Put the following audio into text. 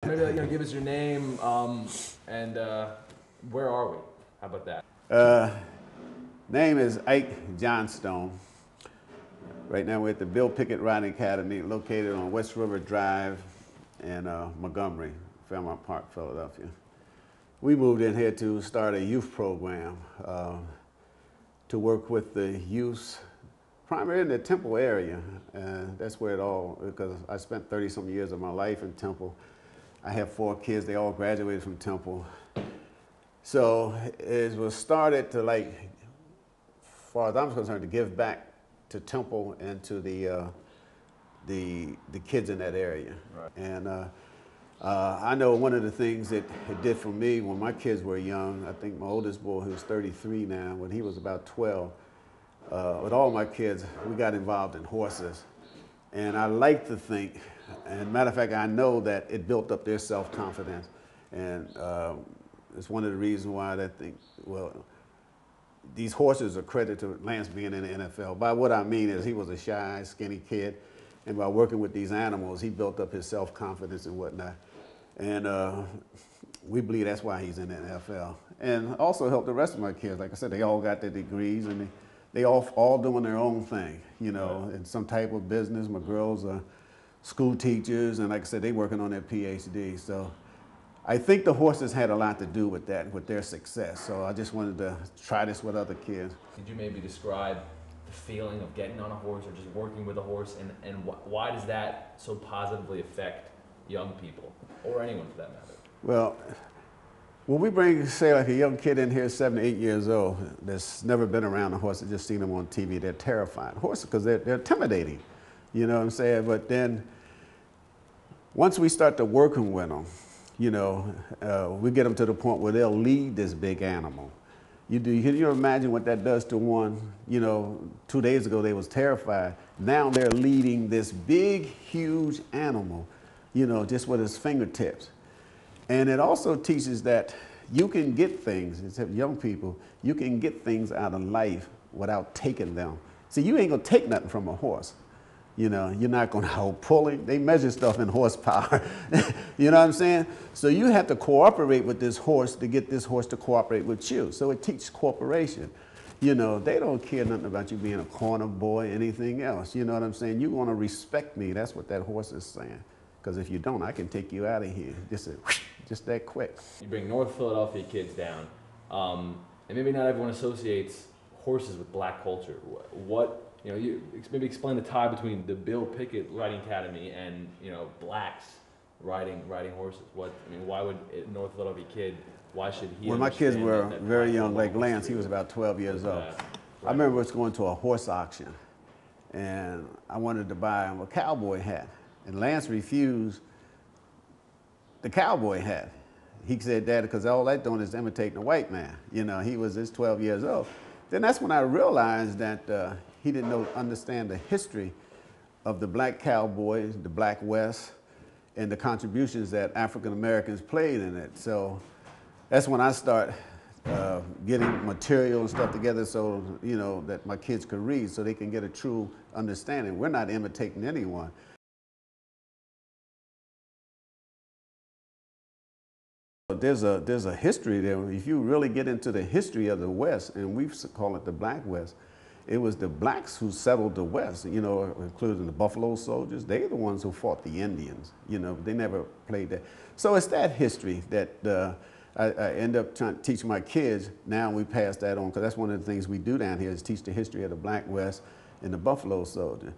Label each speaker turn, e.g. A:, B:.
A: Maybe give us your name and where are we? How about that?
B: Name is Ike Johnstone. Right now we're at the Bill Pickett Riding Academy, located on West River Drive in Montgomery, Fairmount Park, Philadelphia. We moved in here to start a youth program to work with the youth, primarily in the Temple area. That's where it all, because I spent 30-some years of my life in Temple. I have 4 kids, they all graduated from Temple. So it was started to, like, as far as I'm concerned, to give back to Temple and to the kids in that area. Right. And I know one of the things that it did for me when my kids were young, I think my oldest boy, who's 33 now, when he was about 12, with all my kids, we got involved in horses. And I like to think, and matter of fact, I know that it built up their self-confidence. And it's one of the reasons why I think, well, these horses are credited to Lance being in the NFL. By what I mean is he was a shy, skinny kid, and by working with these animals, he built up his self-confidence and whatnot. And we believe that's why he's in the NFL. And also helped the rest of my kids. Like I said, they all got their degrees, and they all doing their own thing, you know, in some type of business. My girls are school teachers, and like I said, they working on their PhD. So I think the horses had a lot to do with that, with their success. So I just wanted to try this with other kids.
A: Could you maybe describe the feeling of getting on a horse or just working with a horse, and why does that so positively affect young people, or anyone for that matter?
B: Well, when we bring, say, like a young kid in here, 7 or 8 years old, that's never been around a horse, just seen them on TV, they're terrified. Horses, because they're intimidating, you know what I'm saying? But then once we start to working with them, you know, we get them to the point where they'll lead this big animal. Can you imagine what that does to one? You know, 2 days ago they was terrified. Now they're leading this big, huge animal, you know, just with his fingertips. And it also teaches that you can get things, except young people, you can get things out of life without taking them. See, you ain't gonna take nothing from a horse. You know, you're not going to hold pulling. They measure stuff in horsepower. You know what I'm saying? So you have to cooperate with this horse to get this horse to cooperate with you. So it teaches cooperation. You know, they don't care nothing about you being a corner boy, anything else. You know what I'm saying? You want to respect me. That's what that horse is saying. Because if you don't, I can take you out of here. Just that quick.
A: You bring North Philadelphia kids down, and maybe not everyone associates horses with black culture. You know, you maybe explain the tie between the Bill Pickett Riding Academy and, you know, blacks riding horses. Why would a North Philadelphia kid, why should he?
B: When my kids were very young, like Lance, he was about 12 years old.
A: Right.
B: I remember us going to a horse auction, and I wanted to buy him a cowboy hat, and Lance refused the cowboy hat. He said, "Dad, because all that's doing is imitating a white man." You know, he was just 12 years old. Then that's when I realized that he didn't understand the history of the black cowboys, the black West, and the contributions that African Americans played in it. So that's when I start getting material and stuff together so, you know, that my kids could read so they can get a true understanding. We're not imitating anyone. There's a history there. If you really get into the history of the West, and we call it the Black West, it was the blacks who settled the West, you know, including the Buffalo Soldiers. They're the ones who fought the Indians, you know, they never played that. So it's that history that I end up trying to teach my kids. Now we pass that on, because that's one of the things we do down here is teach the history of the Black West and the Buffalo Soldier.